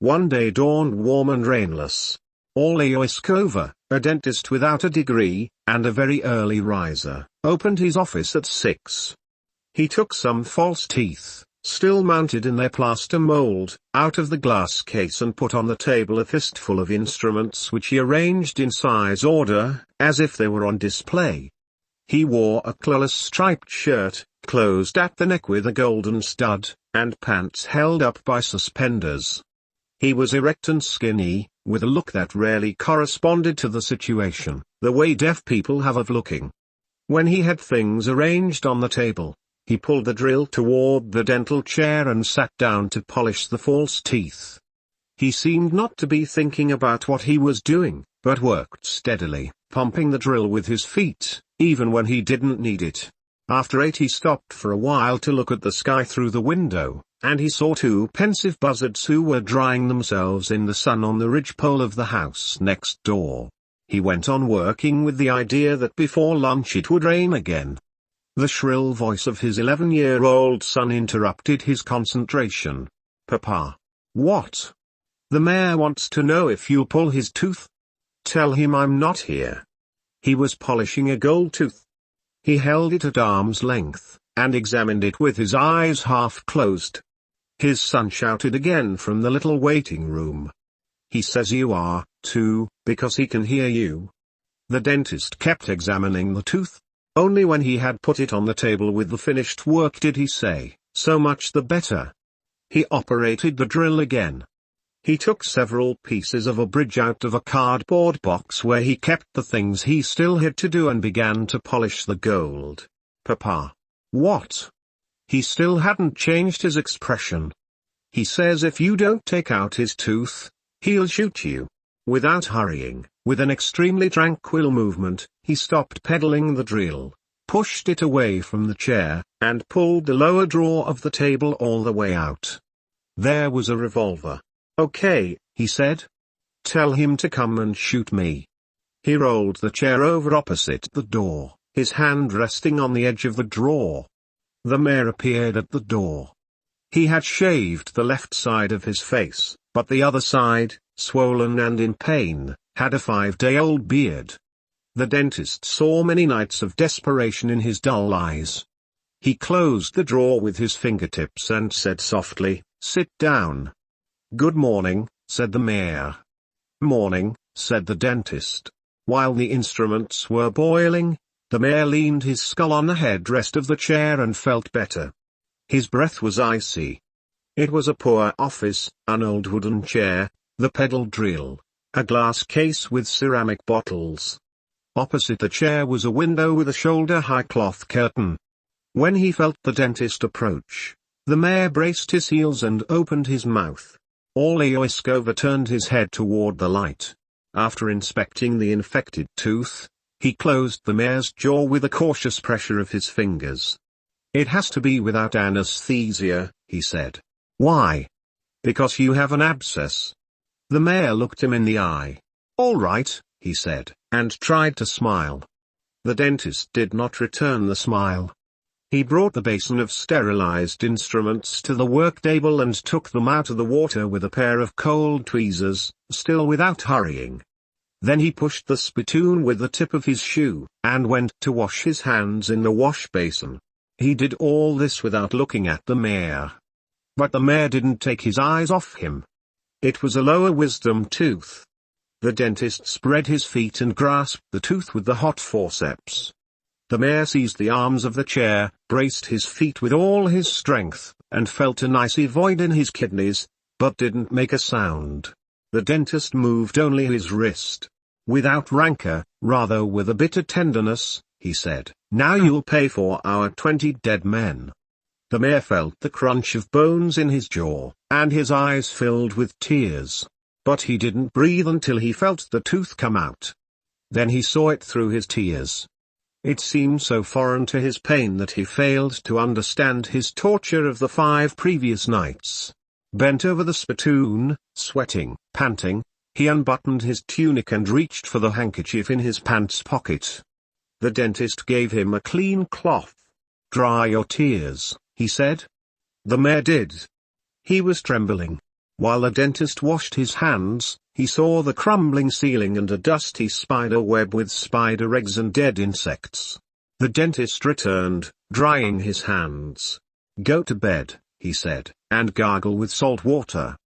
One day dawned warm and rainless. Oleo Iskova, a dentist without a degree, and a very early riser, opened his office at 6. He took some false teeth, still mounted in their plaster mold, out of the glass case and put on the table a fistful of instruments which he arranged in size order, as if they were on display. He wore a colorless striped shirt, closed at the neck with a golden stud, and pants held up by suspenders. He was erect and skinny, with a look that rarely corresponded to the situation, the way deaf people have of looking. When he had things arranged on the table, he pulled the drill toward the dental chair and sat down to polish the false teeth. He seemed not to be thinking about what he was doing, but worked steadily, pumping the drill with his feet, even when he didn't need it. After 8 he stopped for a while to look at the sky through the window, and he saw 2 pensive buzzards who were drying themselves in the sun on the ridgepole of the house next door. He went on working with the idea that before lunch it would rain again. The shrill voice of his 11-year-old son interrupted his concentration. "Papa." "What?" "The mayor wants to know if you'll pull his tooth." "Tell him I'm not here." He was polishing a gold tooth. He held it at arm's length, and examined it with his eyes half closed. His son shouted again from the little waiting room. "He says you are, too, because he can hear you." The dentist kept examining the tooth. Only when he had put it on the table with the finished work did he say, "So much the better." He operated the drill again. He took several pieces of a bridge out of a cardboard box where he kept the things he still had to do and began to polish the gold. "Papa." "What?" He still hadn't changed his expression. "He says if you don't take out his tooth, he'll shoot you." Without hurrying, with an extremely tranquil movement, he stopped pedaling the drill, pushed it away from the chair, and pulled the lower drawer of the table all the way out. There was a revolver. "Okay," he said. "Tell him to come and shoot me." He rolled the chair over opposite the door, his hand resting on the edge of the drawer. The mayor appeared at the door. He had shaved the left side of his face, but the other side, swollen and in pain, had a 5-day-old beard. The dentist saw many nights of desperation in his dull eyes. He closed the drawer with his fingertips and said softly, "Sit down." "Good morning," said the mayor. "Morning," said the dentist. While the instruments were boiling, the mayor leaned his skull on the headrest of the chair and felt better. His breath was icy. It was a poor office, an old wooden chair, the pedal drill, a glass case with ceramic bottles. Opposite the chair was a window with a shoulder-high cloth curtain. When he felt the dentist approach, the mayor braced his heels and opened his mouth. Oleo Iskova turned his head toward the light. After inspecting the infected tooth, he closed the mayor's jaw with a cautious pressure of his fingers. "It has to be without anesthesia," he said. "Why?" "Because you have an abscess." The mayor looked him in the eye. "All right," he said, and tried to smile. The dentist did not return the smile. He brought the basin of sterilized instruments to the work table and took them out of the water with a pair of cold tweezers, still without hurrying. Then he pushed the spittoon with the tip of his shoe, and went to wash his hands in the wash basin. He did all this without looking at the mayor. But the mayor didn't take his eyes off him. It was a lower wisdom tooth. The dentist spread his feet and grasped the tooth with the hot forceps. The mayor seized the arms of the chair, braced his feet with all his strength, and felt an icy void in his kidneys, but didn't make a sound. The dentist moved only his wrist. Without rancor, rather with a bitter tenderness, he said, "Now you'll pay for our 20 dead men." The mayor felt the crunch of bones in his jaw, and his eyes filled with tears. But he didn't breathe until he felt the tooth come out. Then he saw it through his tears. It seemed so foreign to his pain that he failed to understand his torture of the 5 previous nights. Bent over the spittoon, sweating, panting, he unbuttoned his tunic and reached for the handkerchief in his pants pocket. The dentist gave him a clean cloth. "Dry your tears," he said. The mayor did. He was trembling. While the dentist washed his hands, he saw the crumbling ceiling and a dusty spider web with spider eggs and dead insects. The dentist returned, drying his hands. "Go to bed," he said, "and gargle with salt water."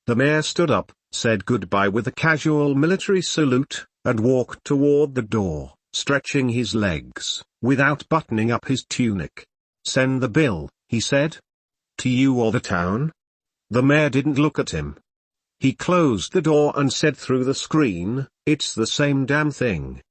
The mayor stood up, said goodbye with a casual military salute, and walked toward the door, stretching his legs, without buttoning up his tunic. "Send the bill," he said. "To you or the town?" The mayor didn't look at him. He closed the door and said through the screen, "It's the same damn thing."